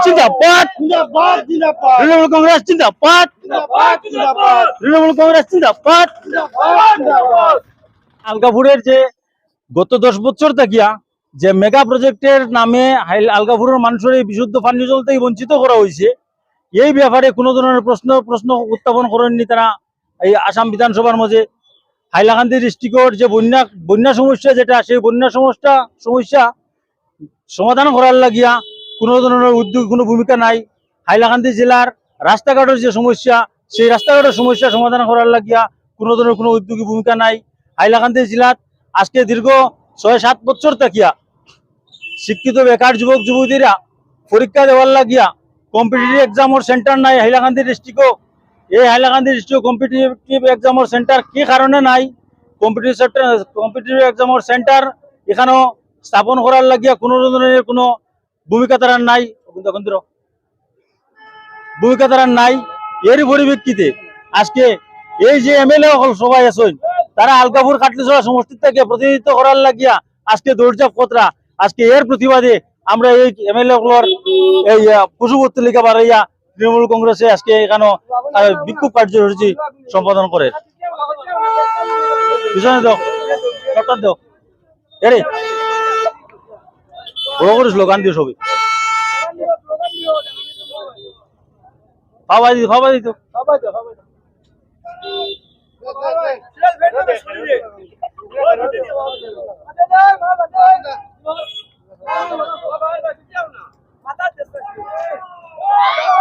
জিন্দাবাদ জিন্দাবাদ জিন্দাবাদ তৃণমূল কংগ্রেস জিন্দাবাদ জিন্দাবাদ জিন্দাবাদ তৃণমূল কংগ্রেস জিন্দাবাদ জিন্দাবাদ আলগাপুরের যে গত 10 বছর থাকিয়া যে মেগা প্রজেক্টের নামে আলগাপুরের মানুষের এই বিশুদ্ধ পানীয় জল থেকে বঞ্চিত করা হয়েছে, এই ব্যাপারে কোনো ধরনের প্রশ্ন উত্থাপন করেননি তারা। এই আসাম বিধানসভার মাঝে হাইলাকান্দি ডিস্ট্রিক্টের যে বন্যা সমস্যা, যেটা সেই বন্যা সমস্যা সমাধান করার লাগিয়া কোনো ধরনের উদ্যোগ, কোনো ভূমিকা নাই। হাইলাকান্দি জেলার রাস্তাঘাটের যে সমস্যা, সেই রাস্তাঘাটের সমস্যা সমাধান করার লাগিয়া কোনো ধরনের কোনো উদ্যোগী ভূমিকা নাই। হাইলাকান্দি জেলাত আজকে দীর্ঘ 6-7 বছর থাকিয়া শিক্ষিত বেকার যুবক যুবতীরা পরীক্ষা দেওয়ার লাগিয়া কম্পিটিটিভ এক্সামের সেন্টার নাই হাইলাকান্দি ডিস্ট্রিক্টও। এই হাইলাকান্দি ডিস্ট্রিক্ট কম্পিটিটিভ এক্সামের সেন্টার কি কারণে নাই? কম্পিটিটিভ এক্সামের সেন্টার এখানেও স্থাপন করার লাগিয়া কোনো ধরনের কোনো ভূমিকা তারা নাই, এর পরিপ্রেক্ষিতে আজকে এই যে এমএলএ সবাই আছেন, তারা আলগাপুর কাটলিছড়া সমষ্টির থেকে প্রতিনিধিত্ব করার লাগিয়া আজকে দৌড়ঝাঁপ কতরা। আজকে এর প্রতিবাদে আমরা এই এমএলএ গুলোর এই পশুপতি তালিকা বাড়াইয়া তৃণমূল কংগ্রেসে আজকে এখানে বিক্ষোভ কার্যসূচি সম্পাদন করে। পিছনে দাও, সরকার দাও, এরে বড় করে স্লোগান দিও সবই। খাওয়া দিত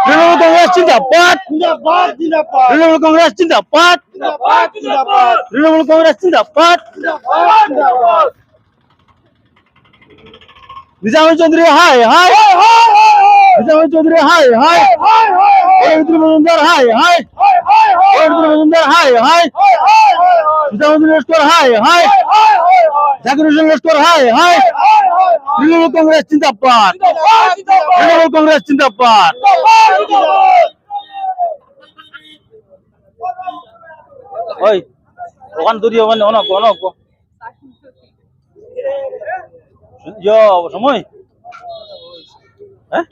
তৃণমূল কংগ্রেস জিন্দাবাদ জিন্দাবাদ জিন্দাবাদ তৃণমূল কংগ্রেস জিন্দাবাদ জিন্দাবাদ জিন্দাবাদ তৃণমূল কংগ্রেস জিন্দাবাদ জিন্দাবাদ জিন্দাবাদ Nizami Chowdhury high high Nizami Chowdhury high high Majumdar high high Majumdar high high Nizamuddin Laskar high high Zakir Hossain Laskar high high Trinamool Congress জিন্দাবাদ তৃণমূল কংগ্রেস জিন্দাবাদ। ওই ওখান দূরিয়ে মানে অনক সময় হ্যাঁ